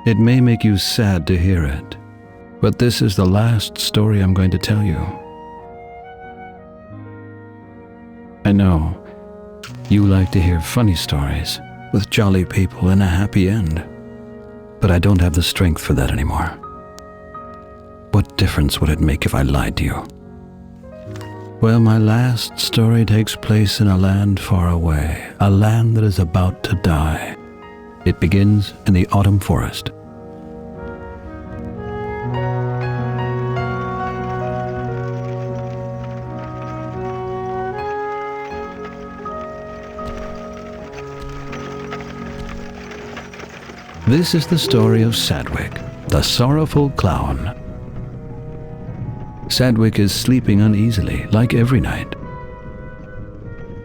It may make you sad to hear it, but this is the last story I'm going to tell you. I know you like to hear funny stories with jolly people and a happy end, but I don't have the strength for that anymore. What difference would it make if I lied to you? Well, my last story takes place in a land far away, a land that is about to die. It begins in the autumn forest. This is the story of Sadwick, the sorrowful clown. Sadwick is sleeping uneasily, like every night.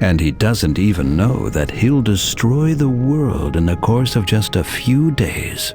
And he doesn't even know that he'll destroy the world in the course of just a few days.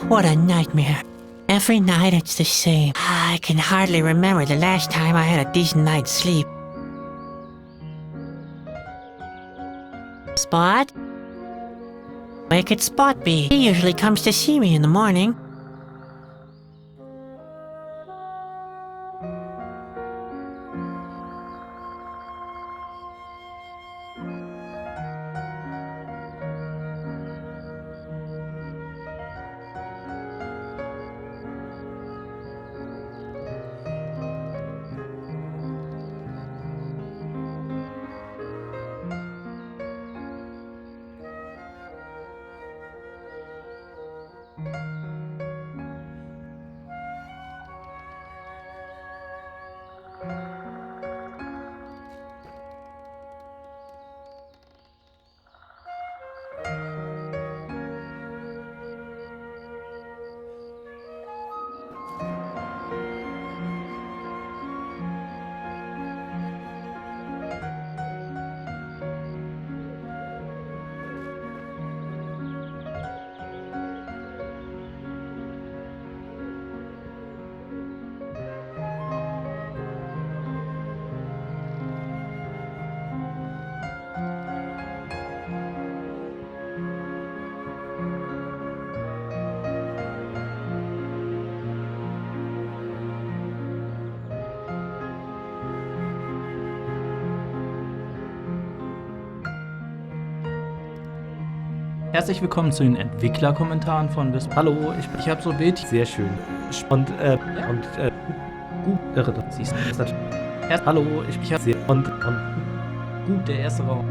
what a nightmare. Every night it's the same. I can hardly remember the last time I had a decent night's sleep. Spot? Where could Spot be? He usually comes to see me in the morning. Herzlich willkommen zu den Entwicklerkommentaren von Wisp. Hallo, ich habe so ein Bild. Sehr schön. Gut, das siehst du. Hallo, ich habe sehr und gut, der erste Raum.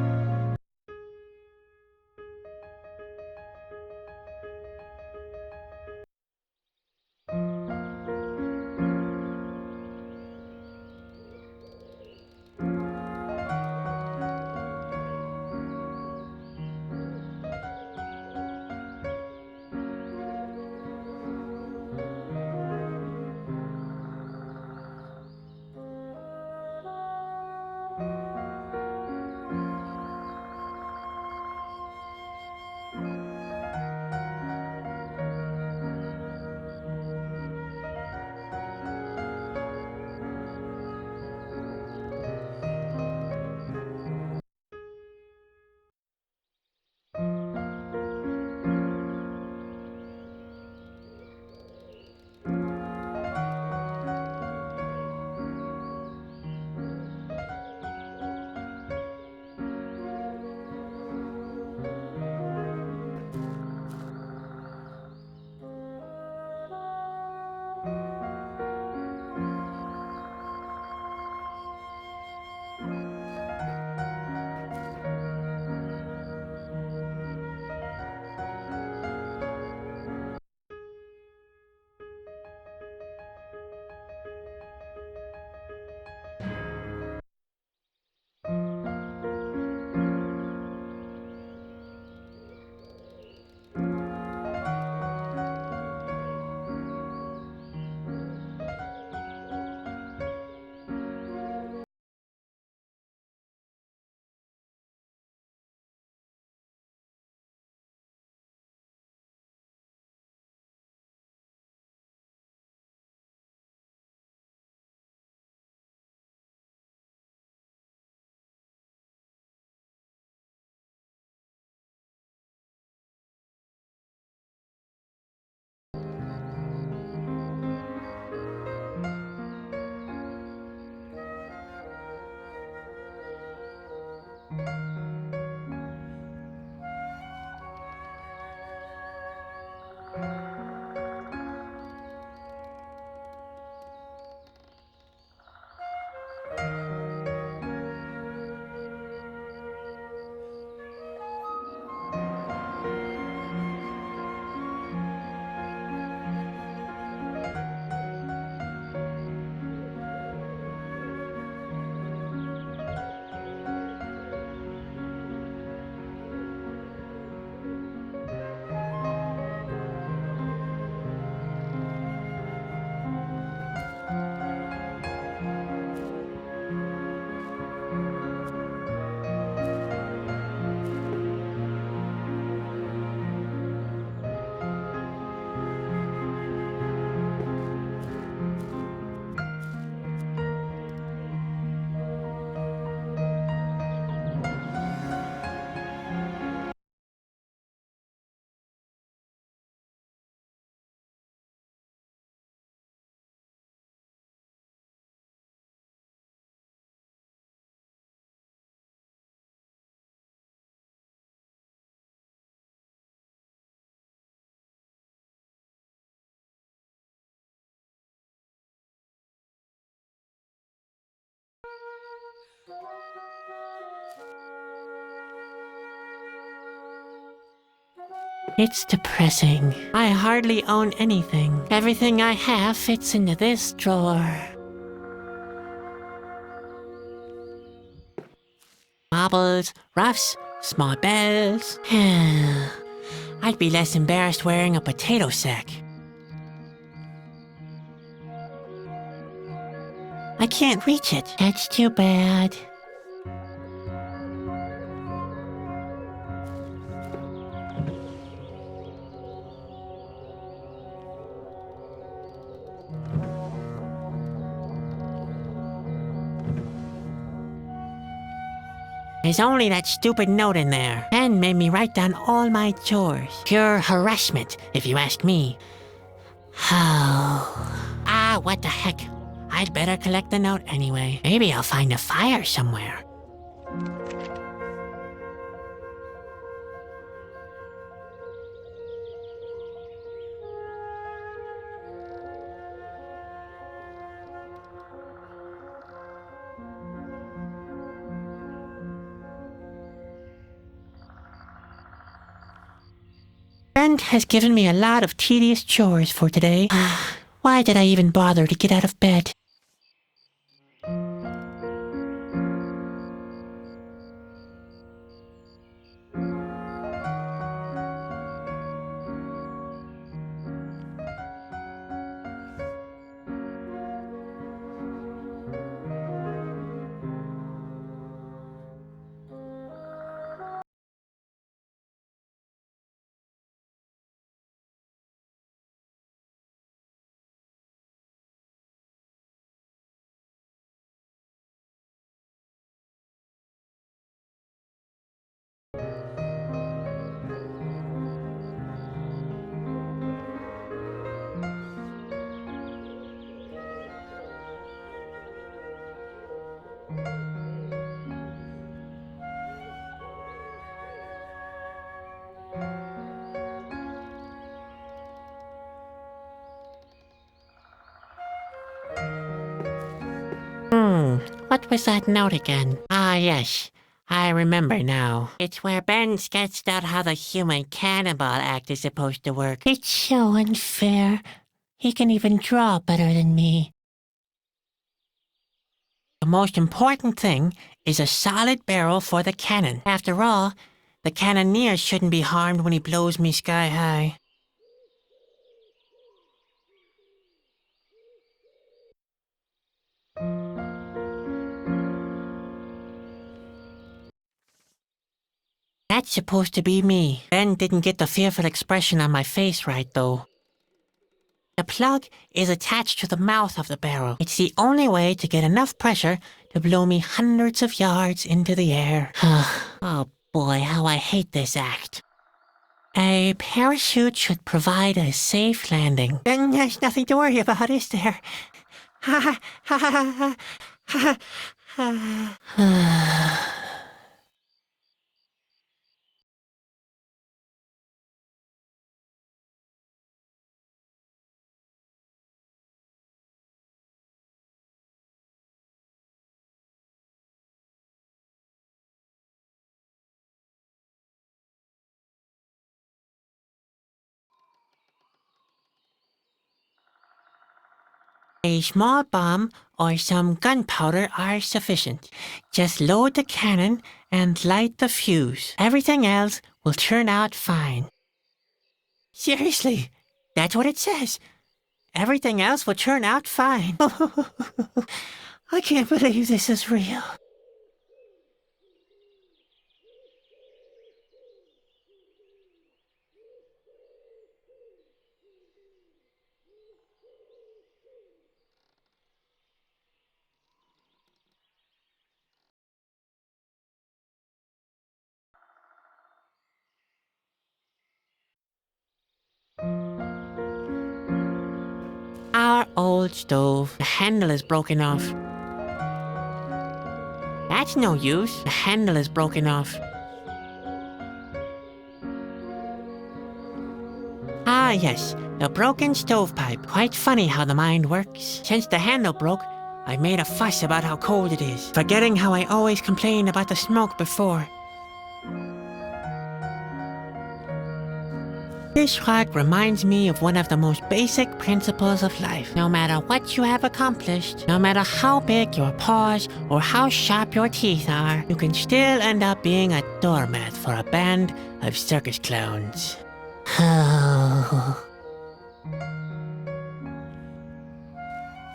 It's depressing. I hardly own anything. Everything I have fits into this drawer. Marbles, ruffs, small bells. I'd be less embarrassed wearing a potato sack. I can't reach it. That's too bad. There's only that stupid note in there. Ben made me write down all my chores. Pure harassment, if you ask me. Oh. What the heck? I'd better collect the note anyway. Maybe I'll find a fire somewhere. Ben has given me a lot of tedious chores for today. Why did I even bother to get out of bed? What was that note again? Ah, yes. I remember now. It's where Ben sketched out how the human cannonball act is supposed to work. It's so unfair. He can even draw better than me. The most important thing is a solid barrel for the cannon. After all, the cannoneer shouldn't be harmed when he blows me sky high. That's supposed to be me. Ben didn't get the fearful expression on my face right, though. The plug is attached to the mouth of the barrel. It's the only way to get enough pressure to blow me hundreds of yards into the air. Oh boy, how I hate this act. A parachute should provide a safe landing. Then there's nothing to worry about, is there? Ha ha ha ha ha ha. A small bomb or some gunpowder are sufficient. Just load the cannon and light the fuse. Everything else will turn out fine. Seriously, that's what it says. Everything else will turn out fine. I can't believe this is real. Our old stove. The handle is broken off. That's no use. The handle is broken off. Ah, yes. The broken stovepipe. Quite funny how the mind works. Since the handle broke, I made a fuss about how cold it is, forgetting how I always complained about the smoke before. This rock reminds me of one of the most basic principles of life. No matter what you have accomplished, no matter how big your paws or how sharp your teeth are, you can still end up being a doormat for a band of circus clowns.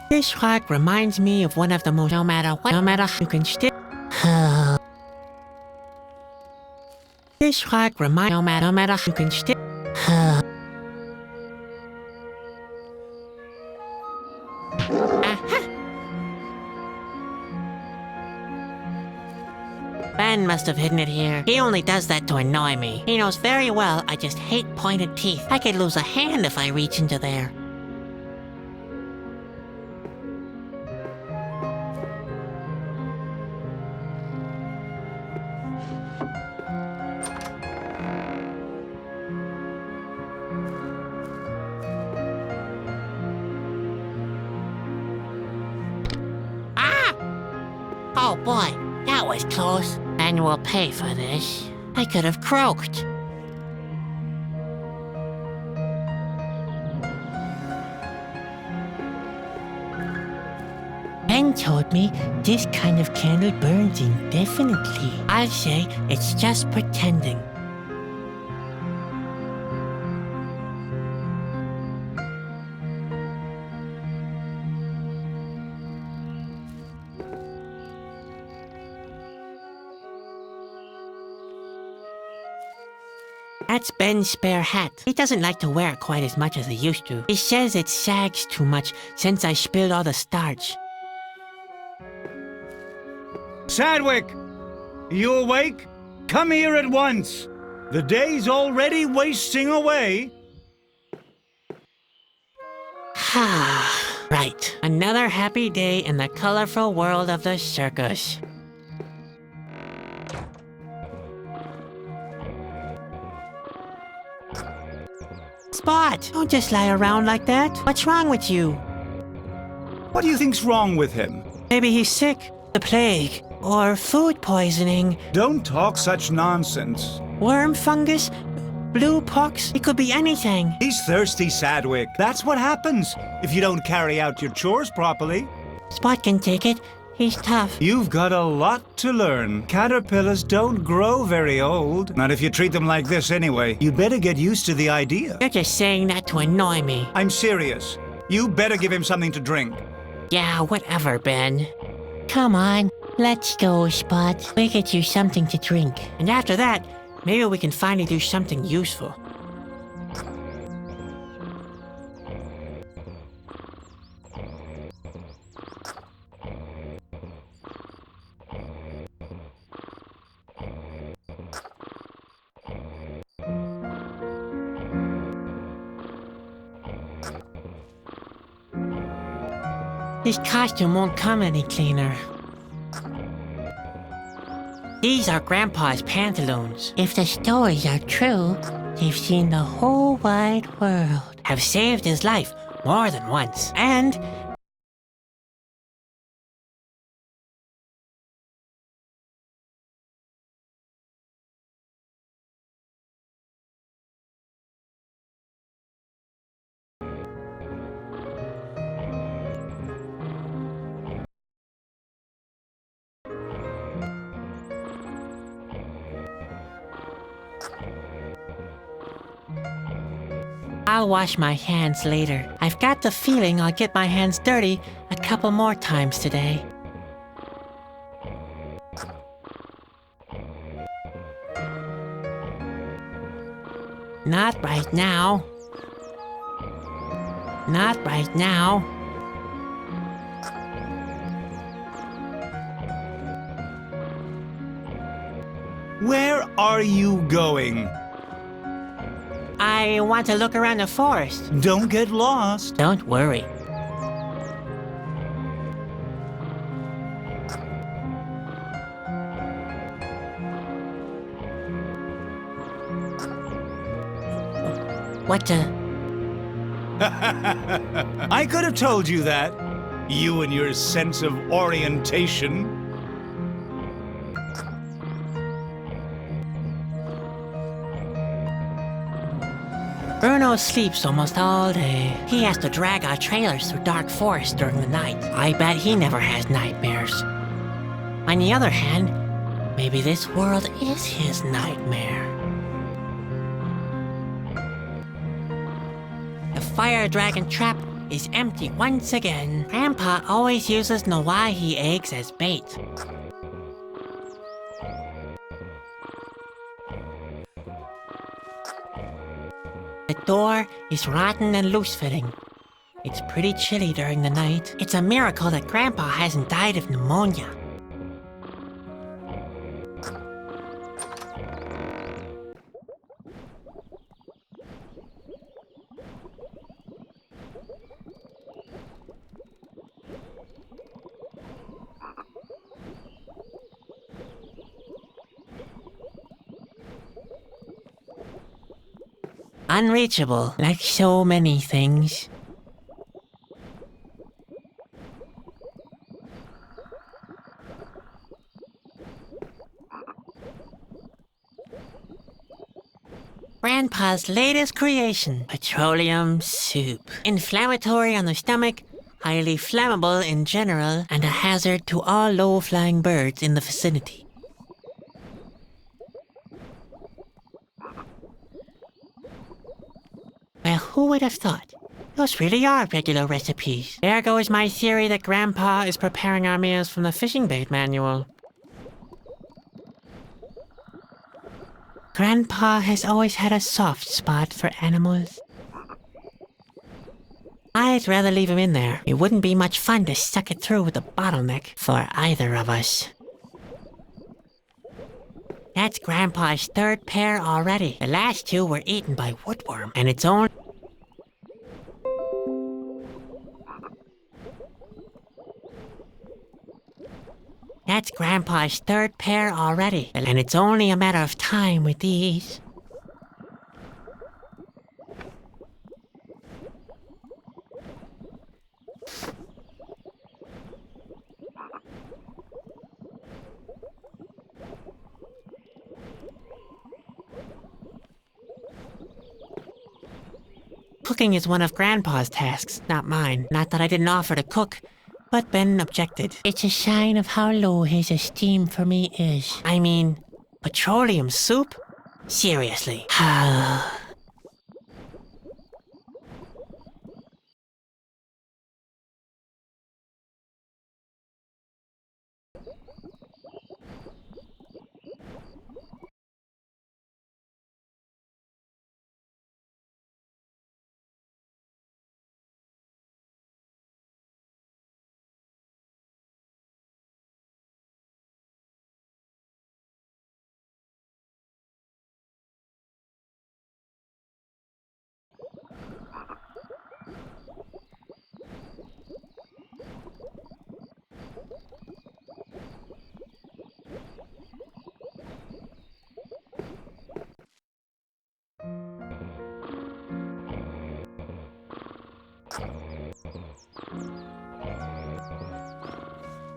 This rock reminds me of one of the most, no matter what, no matter, you can still. This rock reminds, no matter, you can still. Ben must have hidden it here. He only does that to annoy me. He knows very well I just hate pointed teeth. I could lose a hand if I reach into there. Oh boy, that was close. And we'll pay for this. I could have croaked. Ben told me this kind of candle burns indefinitely. I'll say it's just pretending. That's Ben's spare hat. He doesn't like to wear it quite as much as he used to. He says it sags too much since I spilled all the starch. Sadwick! You awake? Come here at once! The day's already wasting away. Right. Another happy day in the colorful world of the circus. Spot! Don't just lie around like that. What's wrong with you? What do you think's wrong with him? Maybe he's sick. The plague. Or food poisoning. Don't talk such nonsense. Worm fungus. Blue pox. It could be anything. He's thirsty, Sadwick. That's what happens if you don't carry out your chores properly. Spot can take it. He's tough. You've got a lot to learn. Caterpillars don't grow very old. Not if you treat them like this anyway. You'd better get used to the idea. You're just saying that to annoy me. I'm serious. You better give him something to drink. Yeah, whatever, Ben. Come on. Let's go, Spot. We'll get you something to drink. And after that, maybe we can finally do something useful. This costume won't come any cleaner. These are Grandpa's pantaloons. If the stories are true, they've seen the whole wide world. Have saved his life more than once. And I'll wash my hands later. I've got the feeling I'll get my hands dirty a couple more times today. Not right now. Not right now. Where are you going? I want to look around the forest. Don't get lost. Don't worry. What the? I could have told you that. You and your sense of orientation. Bruno sleeps almost all day. He has to drag our trailers through dark forests during the night. I bet he never has nightmares. On the other hand, maybe this world is his nightmare. The fire dragon trap is empty once again. Grandpa always uses Nawahi eggs as bait. The door is rotten and loose-fitting. It's pretty chilly during the night. It's a miracle that Grandpa hasn't died of pneumonia. Unreachable, like so many things. Grandpa's latest creation, petroleum soup. Inflammatory on the stomach, highly flammable in general, and a hazard to all low-flying birds in the vicinity. Well, who would have thought? Those really are regular recipes. There goes my theory that Grandpa is preparing our meals from the fishing bait manual. Grandpa has always had a soft spot for animals. I'd rather leave him in there. It wouldn't be much fun to suck it through with a bottleneck for either of us. That's Grandpa's third pair already. The last two were eaten by woodworm, and it's only... That's Grandpa's third pair already, and it's only a matter of time with these. Cooking is one of Grandpa's tasks, not mine. Not that I didn't offer to cook, but Ben objected. It's a sign of how low his esteem for me is. I mean, petroleum soup? Seriously.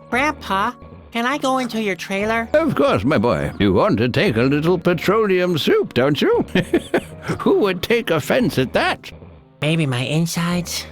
Grandpa, can I go into your trailer? Of course, my boy. You want to take a little petroleum soup, don't you? Who would take offense at that? Maybe my insides?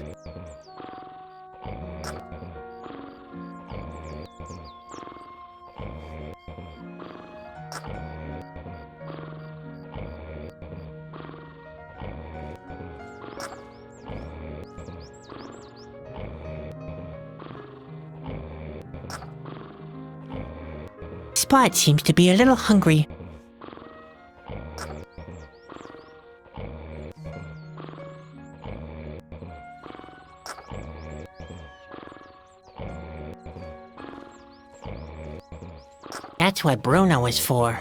Spot seems to be a little hungry. That's what Bruno is for.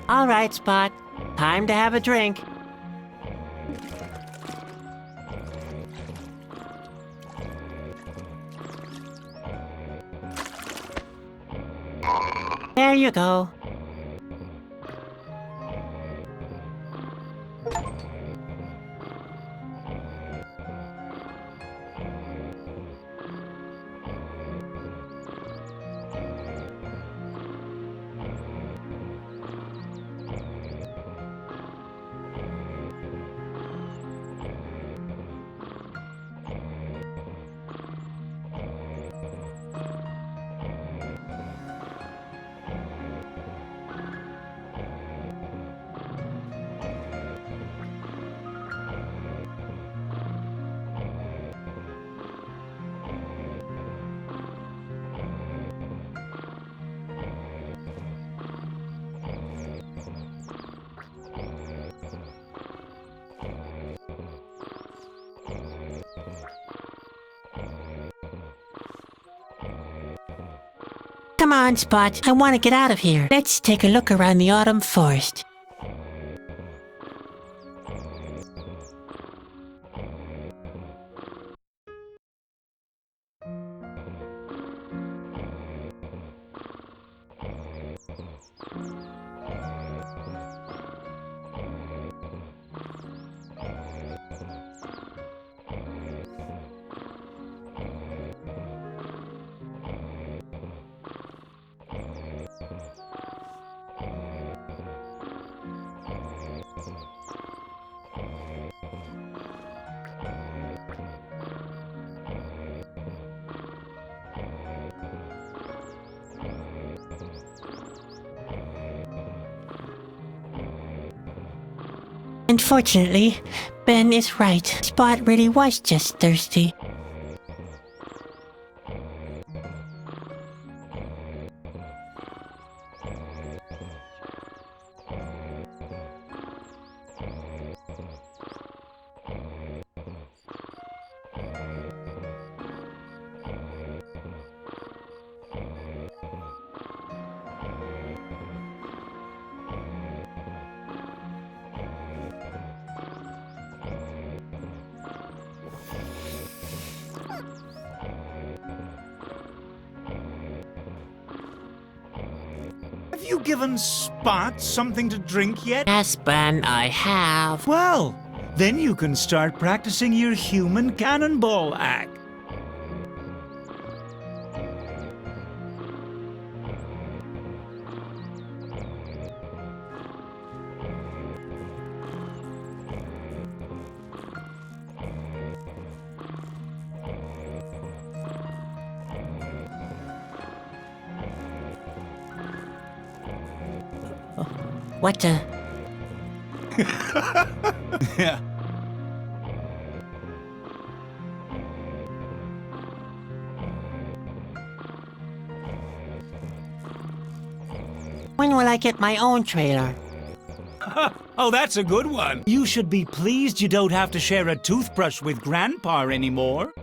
All right, Spot. Time to have a drink. There you go. Come on, Spot. I want to get out of here. Let's take a look around the autumn forest. Unfortunately, Ben is right. Spot really was just thirsty. Have you given Spot something to drink yet? Yes, Ben, I have. Well, then you can start practicing your human cannonball act. What the? Yeah. When will I get my own trailer? Oh, that's a good one. You should be pleased you don't have to share a toothbrush with Grandpa anymore.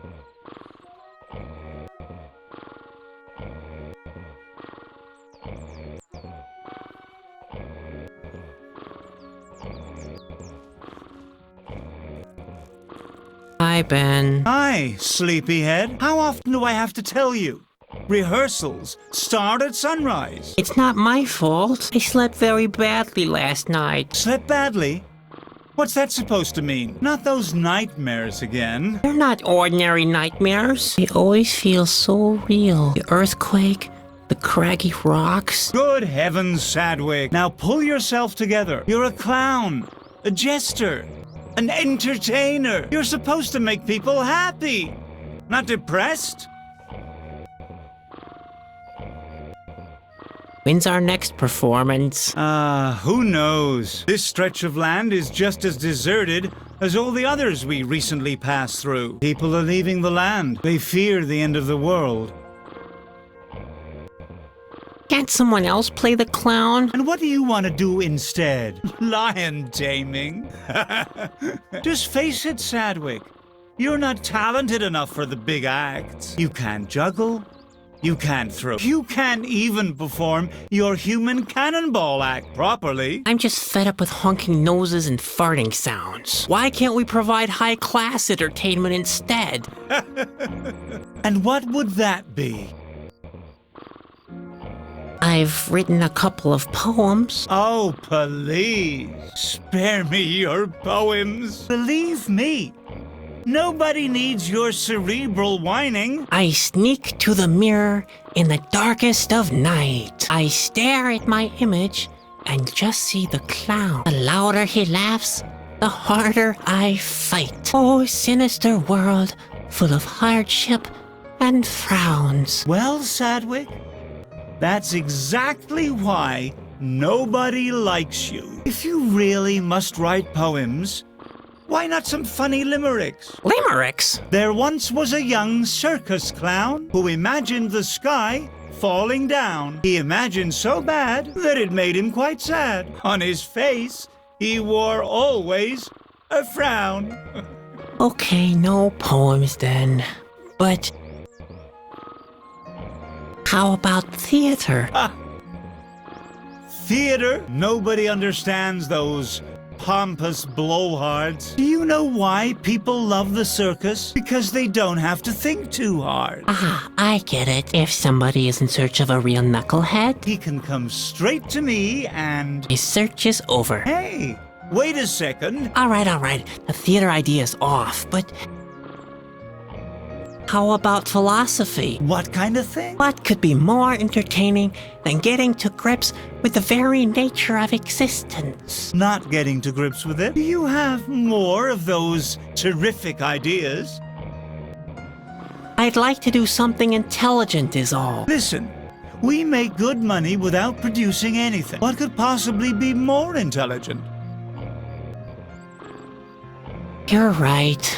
Hi, Ben. Hi, sleepyhead. How often do I have to tell you? Rehearsals start at sunrise. It's not my fault. I slept very badly last night. Slept badly? What's that supposed to mean? Not those nightmares again. They're not ordinary nightmares. They always feel so real. The earthquake, the craggy rocks. Good heavens, Sadwick. Now pull yourself together. You're a clown, a jester, an entertainer. You're supposed to make people happy, not depressed. When's our next performance? Who knows? This stretch of land is just as deserted as all the others we recently passed through. People are leaving the land. They fear the end of the world. Can't someone else play the clown? And what do you want to do instead? Lion taming? Just face it, Sadwick. You're not talented enough for the big acts. You can't juggle. You can't throw. You can't even perform your human cannonball act properly. I'm just fed up with honking noses and farting sounds. Why can't we provide high-class entertainment instead? And what would that be? I've written a couple of poems. Oh, please, spare me your poems. Believe me, nobody needs your cerebral whining. I sneak to the mirror in the darkest of night. I stare at my image and just see the clown. The louder he laughs, the harder I fight. Oh, sinister world, full of hardship and frowns. Well, Sadwick, that's exactly why nobody likes you. If you really must write poems, why not some funny limericks? Limericks? There once was a young circus clown who imagined the sky falling down. He imagined so bad that it made him quite sad. On his face, he wore always a frown. Okay, no poems then. But How about theater? Theater? Nobody understands those pompous blowhards. Do you know why people love the circus? Because they don't have to think too hard. Ah, I get it. If somebody is in search of a real knucklehead, He can come straight to me and... his search is over. Hey, wait a second. All right. The theater idea is off, but how about philosophy? What kind of thing? What could be more entertaining than getting to grips with the very nature of existence? Not getting to grips with it? Do you have more of those terrific ideas? I'd like to do something intelligent is all. Listen, we make good money without producing anything. What could possibly be more intelligent? You're right.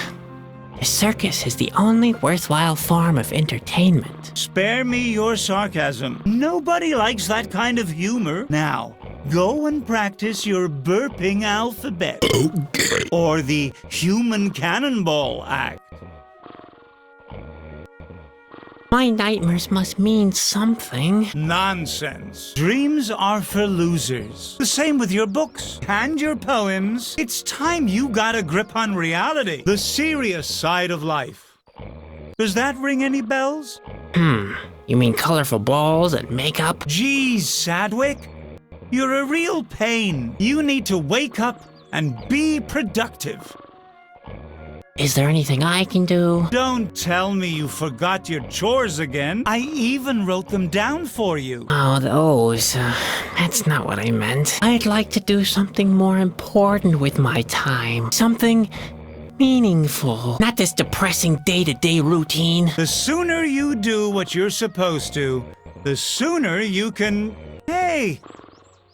The circus is the only worthwhile form of entertainment. Spare me your sarcasm. Nobody likes that kind of humor. Now, go and practice your burping alphabet. Okay. Or the human cannonball act. My nightmares must mean something. Nonsense. Dreams are for losers. The same with your books and your poems. It's time you got a grip on reality, the serious side of life. Does that ring any bells? You mean colorful balls and makeup? Geez, Sadwick. You're a real pain. You need to wake up and be productive. Is there anything I can do? Don't tell me you forgot your chores again. I even wrote them down for you. Oh, those. That's not what I meant. I'd like to do something more important with my time. Something meaningful. Not this depressing day-to-day routine. The sooner you do what you're supposed to, the sooner you can... Hey!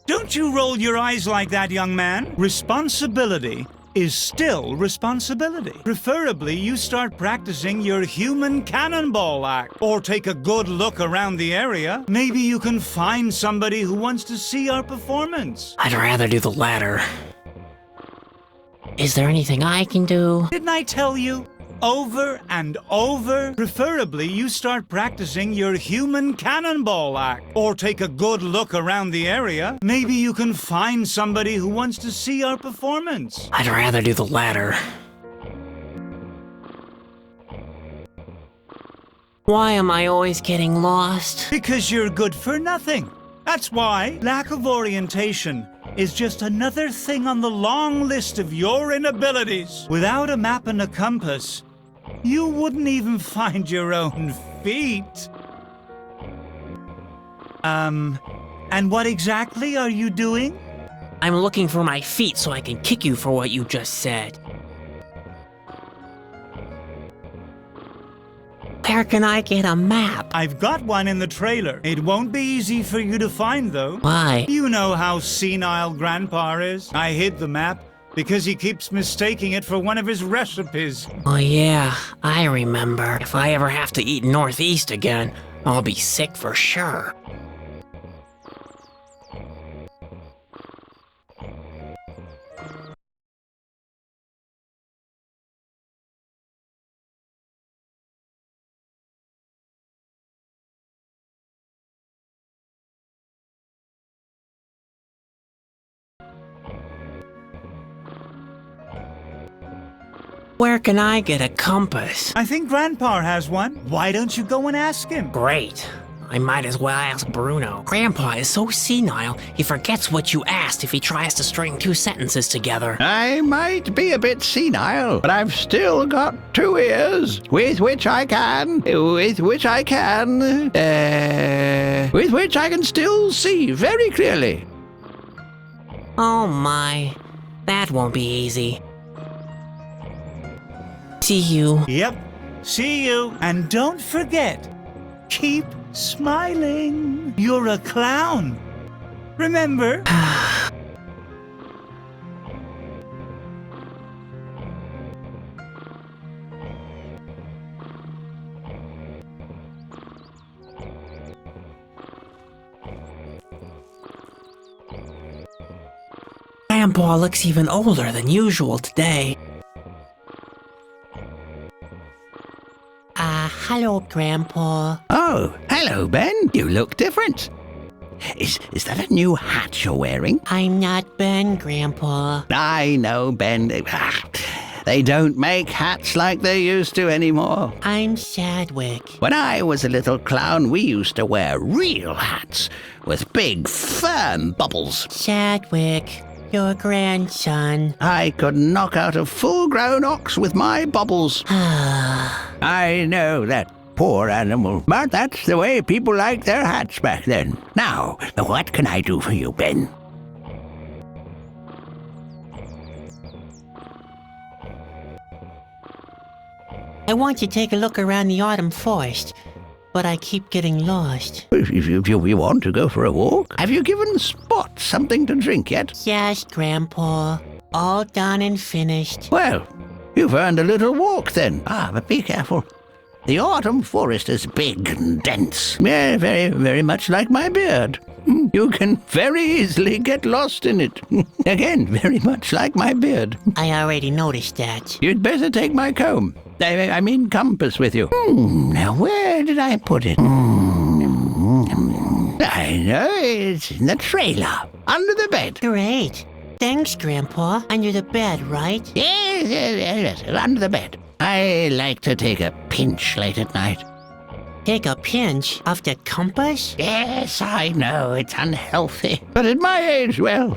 Don't you roll your eyes like that, young man. Responsibility is still responsibility. Preferably, you start practicing your human cannonball act. Or take a good look around the area. Maybe you can find somebody who wants to see our performance. I'd rather do the latter. Is there anything I can do? Didn't I tell you? Over and over. Preferably, you start practicing your human cannonball act. Or take a good look around the area. Maybe you can find somebody who wants to see our performance. I'd rather do the latter. Why am I always getting lost? Because you're good for nothing. That's why. Lack of orientation is just another thing on the long list of your inabilities. Without a map and a compass, you wouldn't even find your own feet. And what exactly are you doing? I'm looking for my feet so I can kick you for what you just said. Where can I get a map? I've got one in the trailer. It won't be easy for you to find, though. Why? You know how senile Grandpa is. I hid the map because he keeps mistaking it for one of his recipes. Oh yeah, I remember. If I ever have to eat Northeast again, I'll be sick for sure. Where can I get a compass? I think Grandpa has one. Why don't you go and ask him? Great. I might as well ask Bruno. Grandpa is so senile, he forgets what you asked if he tries to string two sentences together. I might be a bit senile, but I've still got 2 ears with which I can still see very clearly. Oh my, that won't be easy. See you. Yep. See you. And don't forget, keep smiling. You're a clown. Remember? Grandpa looks even older than usual today. Hello, Grandpa. Oh, Hello, Ben. You look different. Is that a new hat you're wearing? I'm not Ben, Grandpa. I know, Ben. They don't make hats like they used to anymore. I'm Sadwick. When I was a little clown, we used to wear real hats with big, firm bubbles. Sadwick, your grandson. I could knock out a full-grown ox with my bubbles. I know that poor animal, but that's the way people liked their hats back then. Now, what can I do for you, Ben? I want to take a look around the autumn forest, but I keep getting lost. If you want to go for a walk, have you given Spot something to drink yet? Yes, Grandpa. All done and finished. Well, you've earned a little walk then. But be careful. The autumn forest is big and dense. Yeah, very, very much like my beard. You can very easily get lost in it. Again, very much like my beard. I already noticed that. You'd better take my comb. I mean compass with you. Now, where did I put it? I know, it's in the trailer, under the bed. Great. Thanks, Grandpa. Under the bed, right? Yes, under the bed. I like to take a pinch late at night. Take a pinch of the compass? Yes, I know, it's unhealthy. But at my age, well...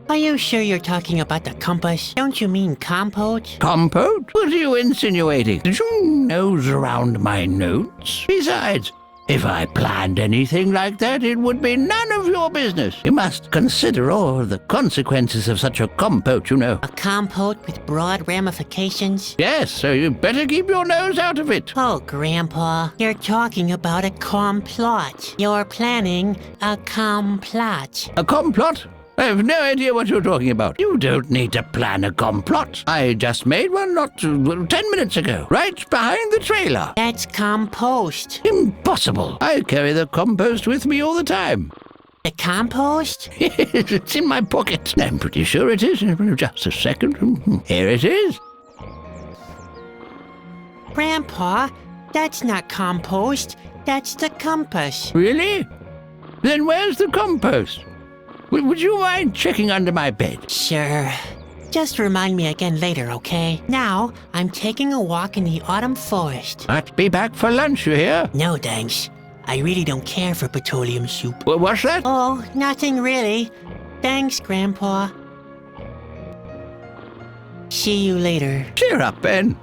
Are you sure you're talking about the compass? Don't you mean compote? Compote? What are you insinuating? Did you nose around my notes? Besides, if I planned anything like that, it would be none of your business. You must consider all the consequences of such a compote, you know. A compote with broad ramifications? Yes, so you better keep your nose out of it. Oh, Grandpa, you're talking about a complot. You're planning a complot. A complot? I have no idea what you're talking about. You don't need to plan a complot. I just made one not 10 minutes ago, right behind the trailer. That's compost. Impossible. I carry the compost with me all the time. The compost? It's in my pocket. I'm pretty sure it is. Just a second. Here it is. Grandpa, that's not compost. That's the compass. Really? Then where's the compost? Would you mind checking under my bed? Sure. Just remind me again later, okay? Now, I'm taking a walk in the autumn forest. I'll be back for lunch, you hear? No, thanks. I really don't care for petroleum soup. What's that? Oh, nothing really. Thanks, Grandpa. See you later. Cheer up, Ben.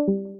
you.